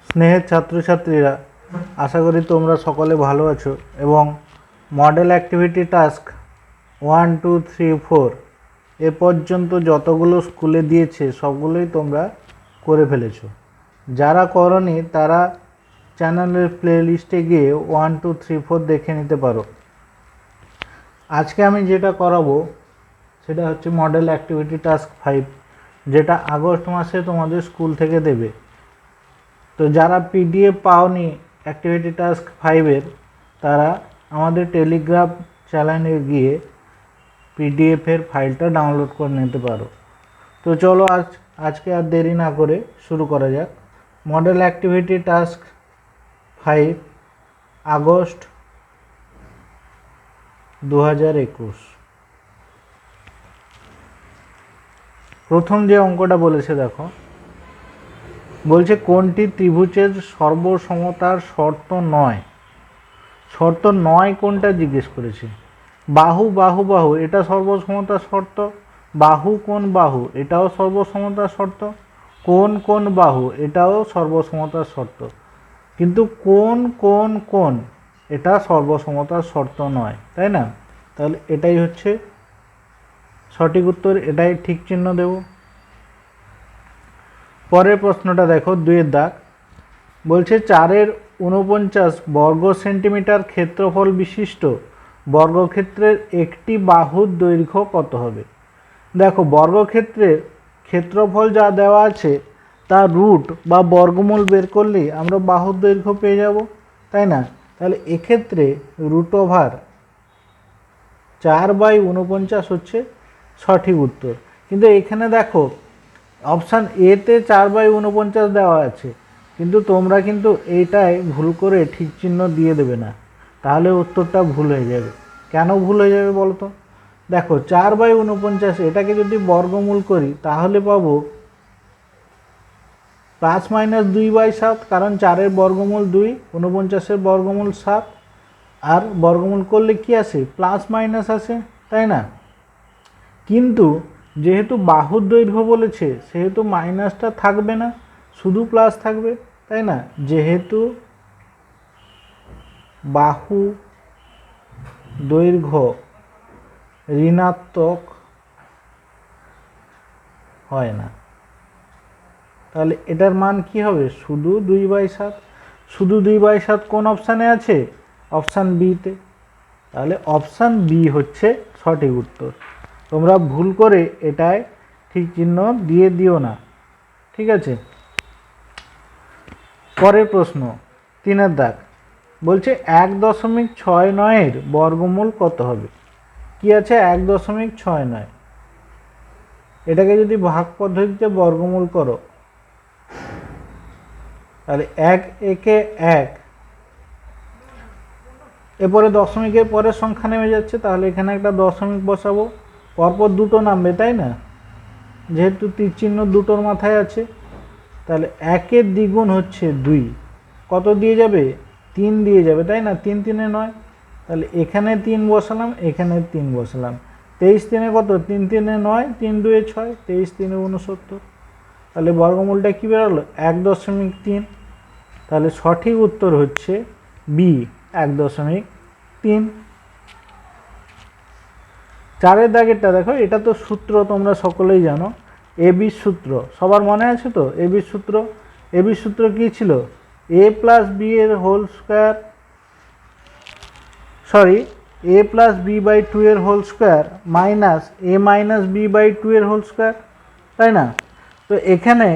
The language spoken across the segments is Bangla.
স্নেহের ছাত্রছাত্রীরা, আশা করি তোমরা সকলে ভালো আছো এবং মডেল অ্যাক্টিভিটি টাস্ক 1, 2, 3, 4 এ পর্যন্ত যতগুলো স্কুলে দিয়েছে সবগুলোই তোমরা করে ফেলেছো। যারা করনি তারা চ্যানেলের প্লেলিস্টে গিয়ে 1, 2, 3, 4 দেখে নিতে পারো। আজকে আমি যেটা করাবো সেটা হচ্ছে মডেল অ্যাক্টিভিটি টাস্ক 5, যেটা আগস্ট মাসে তোমাদের স্কুল থেকে দেবে। তো যারা পিডিএফ পাওনি অ্যাক্টিভিটি টাস্ক 5-এর, তারা আমাদের টেলিগ্রাম চ্যানেলে গিয়ে পিডিএফের ফাইলটা ডাউনলোড করে নিতে পারো। তো চলো আজকে আর দেরি না করে শুরু করা যাক। Model activity task 5 August 2021। প্রথম যে অঙ্কটা বলেছে দেখো, বলছে কোনটি ত্রিভুজের সর্বসমতার শর্ত নয়। শর্ত নয় কোনটা জিজ্ঞেস করেছে। বাহু বাহু বাহু এটা সর্বসমতার শর্ত, বাহু কোন বাহু এটাও সর্বসমতার শর্ত, কোন কোন বাহু এটাও সর্বসমতার শর্ত, কিন্তু কোন কোন কোন এটা সর্বসমতার শর্ত নয়, তাই না? তাহলে এটাই হচ্ছে সঠিক উত্তর, এটাই ঠিক চিহ্ন দেব। পরের প্রশ্নটা দেখো, 2-এর দাগ। বলছে 4-49 বর্গ সেন্টিমিটার ক্ষেত্রফল বিশিষ্ট বর্গক্ষেত্রের একটি বাহুর দৈর্ঘ্য কত হবে। দেখো, বর্গক্ষেত্রের ক্ষেত্রফল যা দেওয়া আছে তার রুট বা বর্গমূল বের করলেই আমরা বাহুর দৈর্ঘ্য পেয়ে যাব, তাই না? তাহলে এক্ষেত্রে √4/49 হচ্ছে সঠিক উত্তর। কিন্তু এখানে দেখো অপশান এতে 4/49 দেওয়া আছে, কিন্তু তোমরা কিন্তু এইটাই ভুল করে ঠিক চিহ্ন দিয়ে দেবে না, তাহলে উত্তরটা ভুল হয়ে যাবে। কেন ভুল হয়ে যাবে বলো তো? দেখো 4/49 এটাকে যদি বর্গমূল করি তাহলে পাবো ±2/7, কারণ 4-এর বর্গমূল 2, 49-এর বর্গমূল 7, আর বর্গমূল করলে কি আসে? প্লাস মাইনাস আসে, তাই না? কিন্তু যেহেতু বাহুর দৈর্ঘ্য বলেছে সেহেতু মাইনাসটা থাকবে না, শুধু প্লাস থাকবে, তাই না? যেহেতু বাহু দৈর্ঘ্য ঋণাত্মক হয় না, তাহলে এটার মান কি হবে? শুধু 2/7। শুধু 2/7 কোন অপশানে আছে? অপশান বিতে। তাহলে অপশান বি হচ্ছে সঠিক উত্তর। তোমরা ভুল করে এটায় ঠিক চিহ্ন দিয়ে দিও না, ঠিক আছে? পরের প্রশ্ন, 3-এর দাগ। বলছে 1.69-এর বর্গমূল কত হবে। কি আছে? 1.69। এটাকে যদি ভাগ পদ্ধতিতে বর্গমূল করো তাহলে 1 একে 1, এরপরে দশমিকের পরের সংখ্যা নেমে যাচ্ছে, তাহলে এখানে একটা দশমিক বসাবো, পরপর দুটো নামবে, তাই না? যেহেতু তীর চিহ্ন দুটোর মাথায় আছে, তাহলে 1-এর দ্বিগুণ হচ্ছে 2, কত দিয়ে যাবে? 3 দিয়ে যাবে, তাই না? 3 3-এ 9, তাহলে এখানে 3 বসালাম, এখানে 3 বসালাম। 23 3-এ কত? 3 3-এ 9, 3 2-এ 6, 23 3-এ 69। তাহলে বর্গমূলটা কী বেরোলো? 1.3। তাহলে সঠিক উত্তর হচ্ছে বি, 1.3। 4-এর দাগেরটা দেখো, এটা তো সূত্র তোমরা সকলেই জানো, এবি সূত্র সবার মনে আছে তো? এবি সূত্র কী ছিল? a + b এর হোল স্কোয়ার, সরি, a+b/2 এর হোল স্কোয়ার মাইনাস a-b/2 এর হোল স্কোয়ার, তাই না? তো এখানে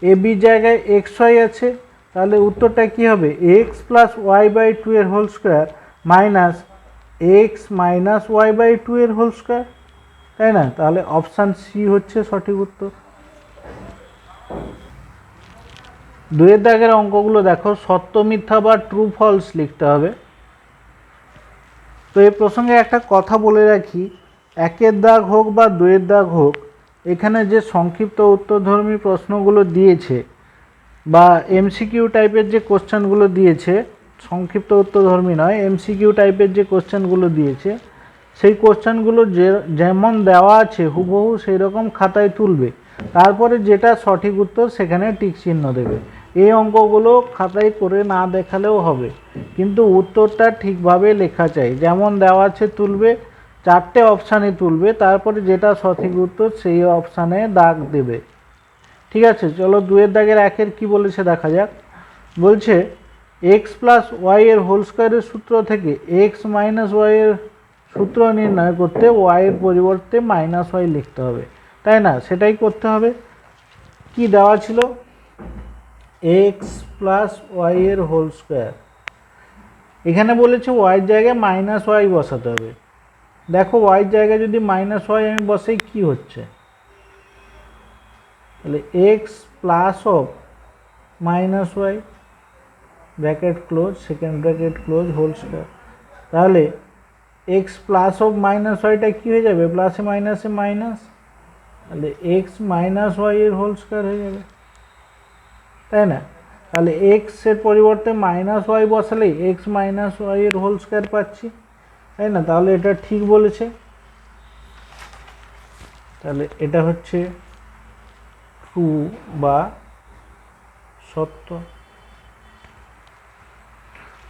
এ বি জায়গায় xy আছে, তাহলে উত্তরটা কি হবে? x + y/2 এর whole square minus x - y/2 এর হোল স্কোয়ার, তাই না? তাহলে অপশান সি হচ্ছে সঠিক উত্তর। 2-এর দাগের অঙ্কগুলো দেখো, সত্য মিথ্যা বা ট্রু ফলস লিখতে হবে। তো এই প্রসঙ্গে একটা কথা বলে রাখি, 1-এর দাগ হোক বা 2-এর দাগ হোক, এখানে যে সংক্ষিপ্ত উত্তরধর্মী প্রশ্নগুলো দিয়েছে বা এমসিকিউ টাইপের যে কোশ্চেনগুলো দিয়েছে, সংক্ষিপ্ত উত্তরধর্মী নয়, এমসিকিউ টাইপের যে কোশ্চেনগুলো দিয়েছে, সেই কোশ্চেনগুলো যেমন দেওয়া আছে হুবহু সেই রকম খাতায় তুলবে, তারপরে যেটা সঠিক উত্তর সেখানে টিক চিহ্ন দেবে। এই অঙ্কগুলো খাতায় করে না দেখালেও হবে, কিন্তু উত্তরটা ঠিকভাবে লেখা চাই। যেমন দেওয়া আছে তুলবে, 4টে অপশানে তুলবে, তারপরে যেটা সঠিক উত্তর সেই অপশানে দাগ দেবে। ঠিক আছে, চলো 2-এর দাগের 1-এর কী বলেছে দেখা যাক। বলছে এক্স প্লাস ওয়াই এর হোল স্কোয়ারের সূত্র থেকে এক্স মাইনাস ওয়াই এর সূত্র নির্ণয় করতে ওয়াইয়ের পরিবর্তে মাইনাস ওয়াই লিখতে হবে, তাই না? সেটাই করতে হবে। কি দেওয়া ছিল? এক্স প্লাস ওয়াই এর হোল স্কোয়ার। এখানে বলেছে ওয়াইয়ের জায়গায় মাইনাস ওয়াই বসাতে হবে। দেখো ওয়াইয়ের জায়গায় যদি মাইনাস ওয়াই আমি বসাই কি হচ্ছে, তাহলে X plus of minus Y bracket close, second bracket close, whole square. তাহলে এক্স প্লাস অফ মাইনাস ওয়াইটা কী হয়ে যাবে? প্লাসে মাইনাসে মাইনাস, তাহলে এক্স মাইনাস ওয়াই এর হোল স্কোয়ার হয়ে যাবে, তাই না? তাহলে এক্সের পরিবর্তে মাইনাস ওয়াই বসালেই এক্স মাইনাস ওয়াই এর হোল স্কোয়ার পাচ্ছি, তাই না? তাহলে এটা ঠিক বলেছে, তাহলে এটা হচ্ছে ট্রু বা সত্য।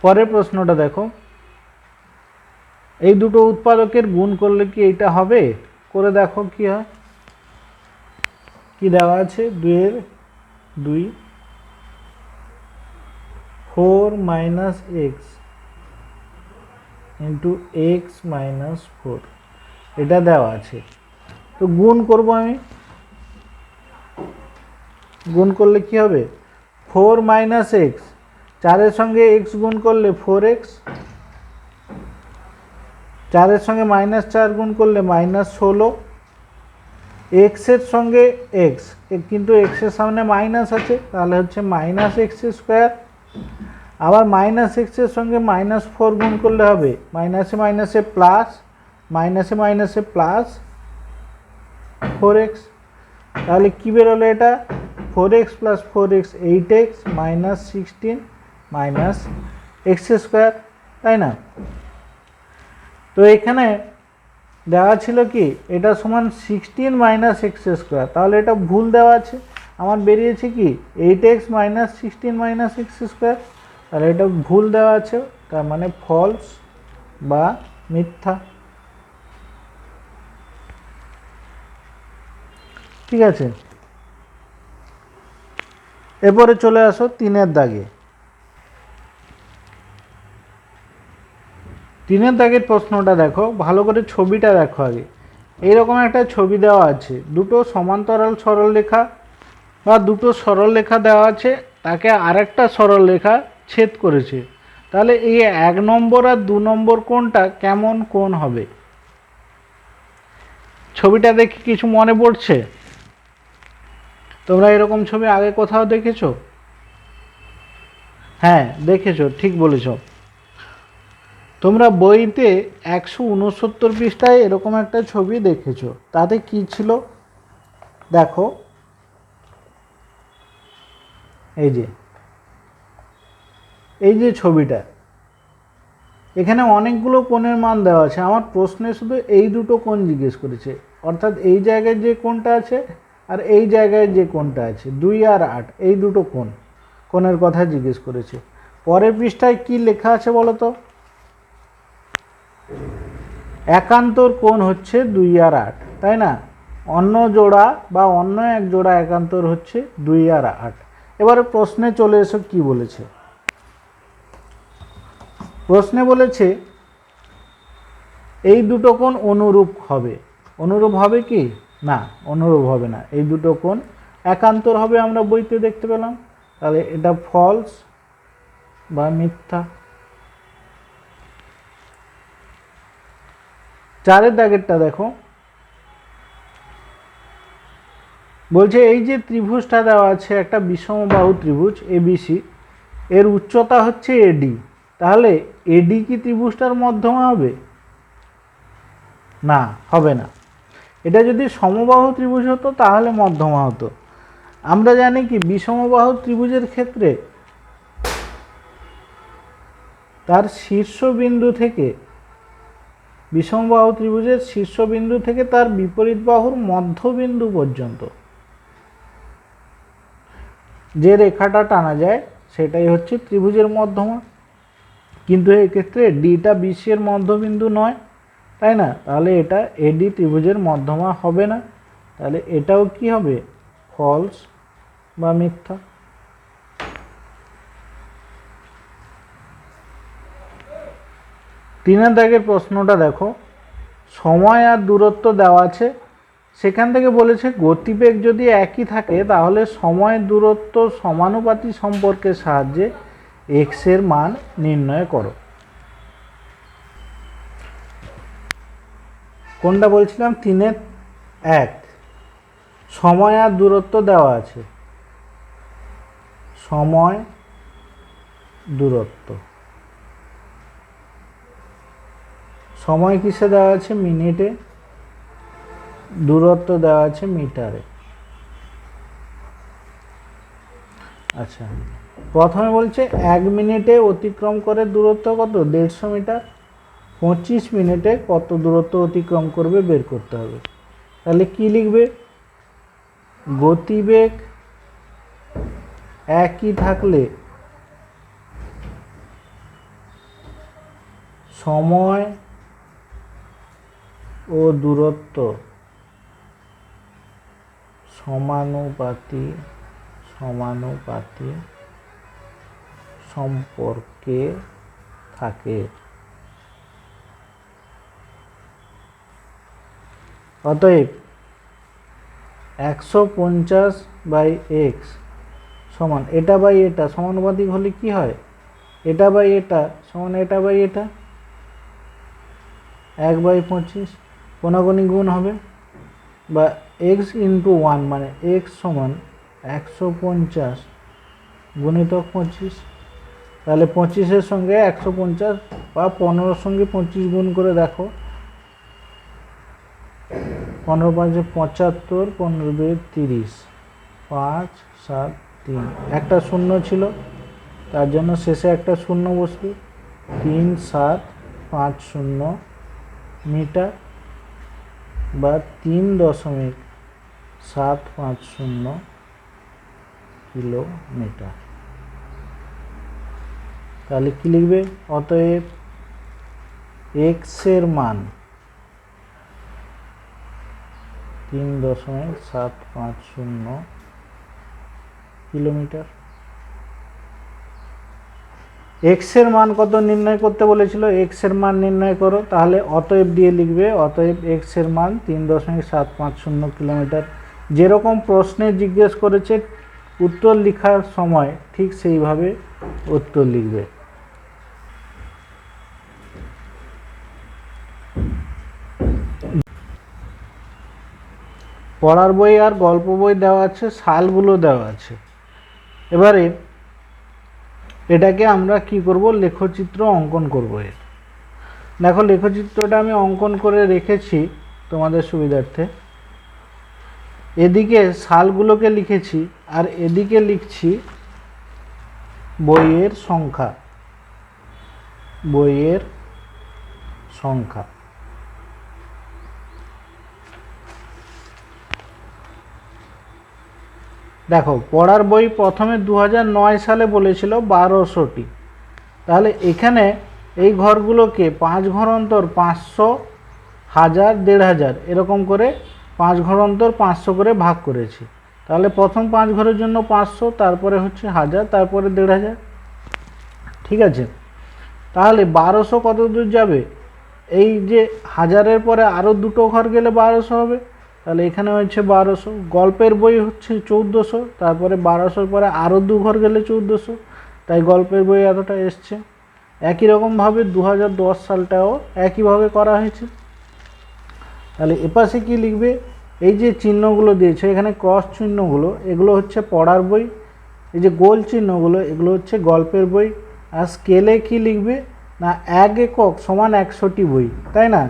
পরের প্রশ্নটা দেখো, এই দুটো উৎপাদকের গুণ করলে কি এইটা হবে? করে দেখো কি হয়। কি দেওয়া আছে? 2-এর 2 4 minus x into x minus 4, এটা দেওয়া আছে। তো গুণ করব আমি। গুণ করলে কি হবে? 4 মাইনাস এক্স, 4-এর সঙ্গে এক্স গুণ করলে 4x, 4-এর সঙ্গে মাইনাস 4 গুণ করলে মাইনাস 16, এক্সের সঙ্গে এক্স, কিন্তু এক্সের সামনে মাইনাস আছে, তাহলে হচ্ছে মাইনাস এক্স স্কোয়ার। আবার মাইনাস এক্সের সঙ্গে মাইনাস 4 গুণ করলে হবে মাইনাসে মাইনাসে প্লাস, মাইনাসে মাইনাসে প্লাস 4x। তাহলে কী বেরোলো এটা? 4x plus 4x 8x minus 16 minus x square, তাই না? তো এখানে দেওয়া ছিল কি এটা সমান 16 মাইনাস এক্স স্কোয়ার, তাহলে এটা ভুল দেওয়া আছে। আমার বেরিয়েছে কি 8x minus 16 minus x square, তাহলে এটা ভুল দেওয়া আছে, তার মানে ফলস বা মিথ্যা। ঠিক আছে, এরপরে চলে আসো 3-এর দাগে। 3-এর দাগের প্রশ্নটা দেখো, ভালো করে ছবিটা দেখো আগে। এইরকম একটা ছবি দেওয়া আছে, দুটো সমান্তরাল সরলরেখা বা দুটো সরলরেখা দেওয়া আছে, তাকে আরেকটা সরলরেখা ছেদ করেছে। তাহলে এই 1 নম্বর আর 2 নম্বর কোণটা কেমন কোণ হবে? ছবিটা দেখে কিছু মনে পড়ছে? তোমরা এরকম ছবি আগে কোথাও দেখেছো? হ্যাঁ দেখেছো, ঠিক বলেছ। তোমরা বইতে 169 পৃষ্ঠায় এরকম একটা ছবি দেখেছো, তাতে কি ছিল দেখো। এই যে ছবিটা, এখানে অনেকগুলো কোণের মান দেওয়া আছে। আমার প্রশ্নে শুধু এই দুটো কোণ জিজ্ঞেস করেছে, অর্থাৎ এই জায়গায় যে কোণটা আছে আর এই জায়গায় যে কোণটা আছে 2 আর 8, এই দুটো কোণের কথা জিজ্ঞেস করেছে। পরের পৃষ্ঠায় কি লেখা আছে বলো তো? একান্তর কোণ হচ্ছে 2 আর 8, তাই না? অন্য জোড়া বা অন্য এক জোড়া একান্তর হচ্ছে 2 আর 8। এবারে প্রশ্নে চলে এসো কি বলেছে। প্রশ্নে বলেছে এই দুটো কোণ অনুরূপ হবে। অনুরূপ হবে কি না? অনুরূপ হবে না, এই দুটো কোণ একান্তর হবে, আমরা বইতে দেখতে পেলাম। তাহলে এটা ফলস বা মিথ্যা। 4-এর দাগেরটা দেখো, বলছে এই যে ত্রিভুজটা দেওয়া আছে, একটা বিষমবাহু ত্রিভুজ এবিসি, এর উচ্চতা হচ্ছে এডি। তাহলে এডি কি ত্রিভুজটার মধ্যমা হবে? না, হবে না। এটা যদি সমবাহু ত্রিভুজ হতো তাহলে মধ্যমা হতো। আমরা জানি কি বিষমবাহু ত্রিভুজের ক্ষেত্রে তার শীর্ষবিন্দু থেকে, বিষমবাহু ত্রিভুজের শীর্ষবিন্দু থেকে তার বিপরীত বাহুর মধ্যবিন্দু পর্যন্ত যে রেখাটা টানা যায় সেটাই হচ্ছে ত্রিভুজের মধ্যমা। কিন্তু এক্ষেত্রে ডিটা বিসি এর মধ্যবিন্দু নয়, তাই না? তাহলে এটা এডি ত্রিভুজের মধ্যমা হবে না। তাহলে এটাও কি হবে? ফলস বা মিথ্যা। তিনের দাগের প্রশ্নটা দেখো, সময় আর দূরত্ব দেওয়া আছে, সেখান থেকে বলেছে গতিবেগ যদি একই থাকে তাহলে সময় দূরত্ব সমানুপাতি সম্পর্কের সাহায্যে এক্স এর মান নির্ণয় করো। কোনটা বলছিলাম? 3-1, সময় আর দূরত্ব দেওয়া আছে, সময় দূরত্ব, সময় কিসে দেওয়া আছে? মিনিটে, দূরত্ব দেওয়া আছে মিটারে। আচ্ছা, প্রথমে বলছে 1 মিনিটে অতিক্রম করে দূরত্ব কত? 150 মিটার। 25 মিনিটে কত দূরত্ব অতিক্রম করবে বের করতে হবে। তাহলে কি লিখবে? গতিবেগ একই থাকলে সময় ও দূরত্ব সমানুপাতি সম্পর্কে থাকে। অতএব 150/x সমান এটা বাই এটা সমানুপাতিক হলে কি হয়? এটা বাই এটা সমান এটা বাই এটা, 1/25 কোনাগুনি গুণ হবে, বা x ইন্টু 1 মানে x সমান 150 গুণিতক 25। তাহলে 25-এর সঙ্গে 150 বা 15-র সঙ্গে 25 গুণ করে দেখো, 15×5 = 75, 15×2 = 30, 5, 7, 3, একটা শূন্য ছিল তার জন্য শেষে একটা শূন্য বসবে, 3750 মিটার বা 3.750 কিলোমিটার। তাহলে কি লিখবে? অতএব এক্স এর মান 3.750 কিলোমিটার। এক্স এর মান কত নির্ণয় করতে বলেছিল? এক্স এর মান নির্ণয় করো, তাহলে অতএব দিয়ে লিখবে, অতএব এক্স এর মান 3.750 কিলোমিটার। যেরকম প্রশ্নে জিজ্ঞেস করেছে উত্তর লেখার সময় ঠিক সেইভাবে উত্তর লিখবে। পড়ার বই আর গল্প বই দেওয়া আছে, সালগুলো দেওয়া আছে। এবারে এটাকে আমরা কি করব? লেখচিত্র অঙ্কন করব। দেখো লেখচিত্রটা আমি অঙ্কন করে রেখেছি তোমাদের সুবিধার্থে। এদিকে সালগুলোকে লিখেছি আর এদিকে লিখছি বইয়ের সংখ্যা, বইয়ের সংখ্যা। দেখো পড়ার বই প্রথমে 2009 সালে বলেছিল 1200টি। তাহলে এখানে এই ঘরগুলোকে 5 ঘর অন্তর 500, 1000, 1500 এরকম করে 5 ঘর অন্তর 500 করে ভাগ করেছি। তাহলে প্রথম 5 ঘরের জন্য 500, তারপরে হচ্ছে 1000, তারপরে 1500। ঠিক আছে, তাহলে 1200 কত দূর যাবে? এই যে 1000-এর পরে আরও দুটো ঘর গেলে 1200 হবে, তাহলে এখানে হচ্ছে 1200। গল্পের বই হচ্ছে 1400, তারপরে 1200-র পরে আরও দু ঘর গেলে 1400, তাই গল্পের বই এতটা এসছে। একই রকমভাবে 2010 সালটাও একইভাবে করা হয়েছে। তাহলে এপাশে কি লিখবে? এই যে চিহ্নগুলো দিয়েছে এখানে ক্রস চিহ্নগুলো, এগুলো হচ্ছে পড়ার বই। এই যে গোল চিহ্নগুলো এগুলো হচ্ছে গল্পের বই। আর স্কেলে কি লিখবে? না 1 একক সমান 100টি বই, তাই না?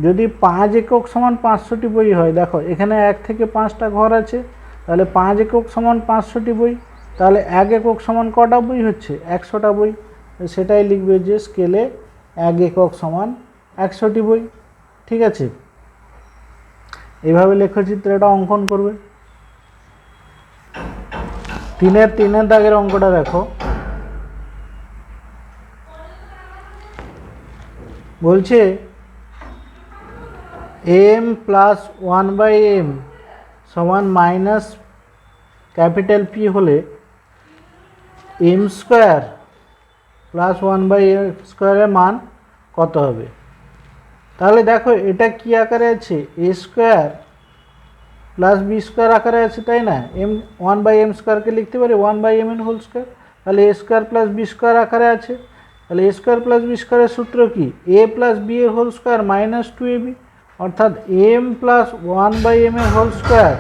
যদি 5 একক সমান 500টি বই হয়, দেখো এখানে 1 থেকে 5টা ঘর আছে, তাহলে 5 একক সমান 500টি বই। তাহলে 1 একক সমান কটা বই হচ্ছে? 100টা বই। সেটাই লিখবে যে স্কেলে 1 একক সমান 100টি বই। ঠিক আছে, এইভাবে লেখচিত্রটা অঙ্কন করবে। তিনের দাগের অঙ্কটা দেখো, বলছে এম প্লাস 1/m সমান মাইনাস ক্যাপিটাল পি হলে এম স্কোয়ার প্লাস 1/m স্কোয়ারের মান কত হবে? তাহলে দেখো এটা কি আকারে আছে, এ স্কোয়ার প্লাস বি স্কোয়ার আকারে আছে, তাই না? এম 1/m স্কোয়ারকে লিখতে পারি 1/m এর হোল স্কোয়ার, তাহলে এ স্কোয়ার প্লাস বি স্কোয়ার আকারে আছে। তাহলে এ স্কোয়ার প্লাস বি স্কোয়ারের সূত্র কি? এ প্লাস বি এর হোল স্কোয়ার মাইনাস 2ab, অর্থাৎ এম প্লাস 1/m এর whole square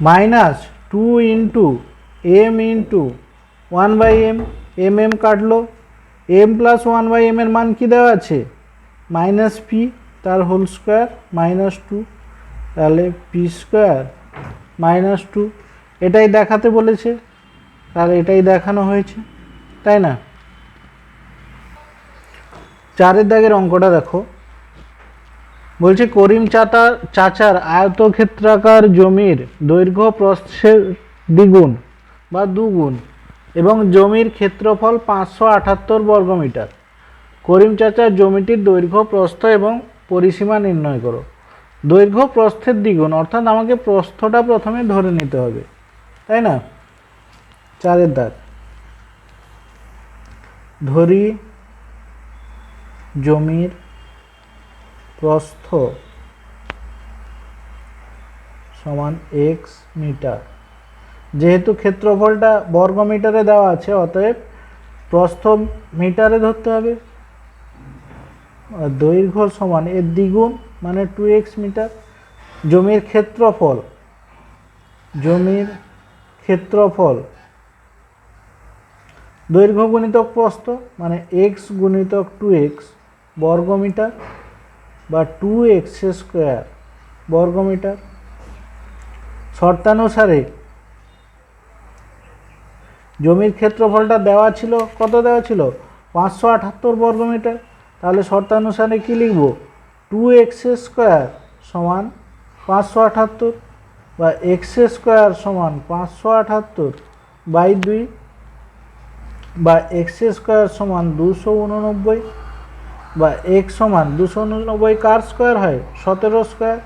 minus 2 into m into 1/m, m কাটলো, এম প্লাস 1/m এর মান কি দেওয়া আছে? মাইনাস পি, তার হোল স্কোয়ার মাইনাস 2, তাহলে পি স্কোয়ার মাইনাস 2। এটাই দেখাতে বলেছে, তাহলে এটাই দেখানো হয়েছে, তাই না? 4 দাগের অঙ্কটা দেখো, বলছে করিম চাচার আয়তক্ষেত্রাকার জমির দৈর্ঘ্য প্রস্থের দ্বিগুণ বা দুগুণ এবং জমির ক্ষেত্রফল 578 বর্গমিটার। করিম চাচার জমিটির দৈর্ঘ্য প্রস্থ এবং পরিসীমা নির্ণয় করো। দৈর্ঘ্য প্রস্থের দ্বিগুণ, অর্থাৎ আমাকে প্রস্থটা প্রথমে ধরে নিতে হবে, তাই না? 4 দাগ, ধরি জমির প্রস্থ সমান এক্স মিটার। যেহেতু ক্ষেত্রফলটা বর্গ মিটারে দেওয়া আছে, অতএব প্রস্থ মিটারে ধরতে হবে। আর দৈর্ঘ্য সমান এর দ্বিগুণ মানে 2x মিটার। জমির ক্ষেত্রফল দৈর্ঘ্য গুণিতক প্রস্থ মানে x গুণিতক 2x বর্গ মিটার বা 2x স্কোয়ার বর্গ মিটার। শর্তানুসারে জমির ক্ষেত্রফলটা দেওয়া ছিল, কত দেওয়া ছিল? 578 বর্গমিটার। তাহলে শর্তানুসারে কি লিখব? 2x স্কোয়ার সমান 578 বা x স্কোয়ার সমান 578 বাই 2 বা x স্কোয়ার সমান 289 বা x সমান 289 কার স্কোয়ার হয়? 17 স্কোয়ার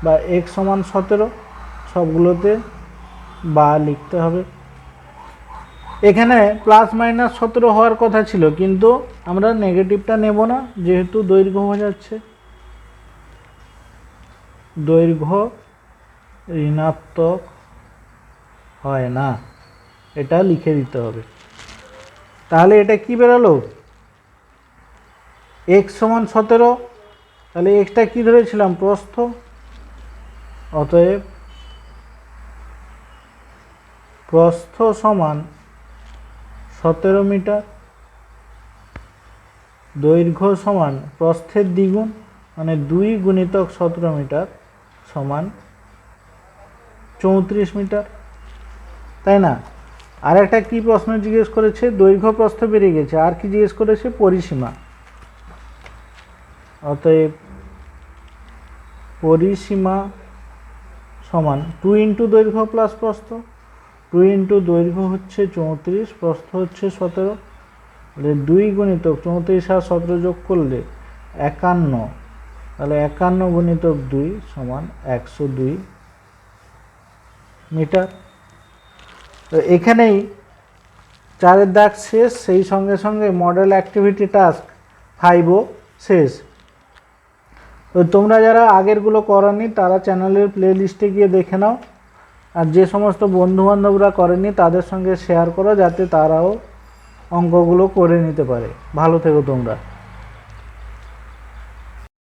বা x সমান 17, সবগুলোতে বা লিখতে হবে। এখানে প্লাস মাইনাস 17 হওয়ার কথা ছিল, কিন্তু আমরা নেগেটিভটা নেব না, যেহেতু দৈর্ঘ্য হয়ে যাচ্ছে। দৈর্ঘ্য ঋণাত্মক হয় না, এটা লিখে দিতে হবে। তাহলে এটা কি বেরোলো? x সমান 17, তাহলে এক্সটা কি ধরেছিলাম? প্রস্থ। অতএব প্রস্থ সমান 17 মিটার, দৈর্ঘ্য সমান প্রস্থের দ্বিগুণ মানে 2 গুণিতক 17 মিটার সমান 34 মিটার, তাই না? আর একটা কি প্রশ্ন জিজ্ঞেস করেছে? দৈর্ঘ্য প্রস্থ বেরিয়ে গেছে, আর কি জিজ্ঞেস করেছে? পরিসীমা। অতএব পরিসীমা সমান 2 ইন্টু দৈর্ঘ্য প্লাস প্রস্থ। 2 ইন্টু দৈর্ঘ্য হচ্ছে 34, প্রস্থ হচ্ছে 17, 2 গুণিতক 34 আর 17 যোগ করলে 51, তাহলে 51 গুণিতক 2 সমান 102 মিটার। তো এখানেই 4 দাগ শেষ, সেই সঙ্গে সঙ্গে মডেল অ্যাক্টিভিটি টাস্ক 5ও শেষ। তো তোমরা যারা আগেরগুলো করনি তারা চ্যানেলের প্লে লিস্টে গিয়ে দেখে নাও, আর যে সমস্ত বন্ধুবান্ধবরা করেনি তাদের সঙ্গে শেয়ার করো, যাতে তারাও অঙ্কগুলো করে নিতে পারে। ভালো থেকো তোমরা।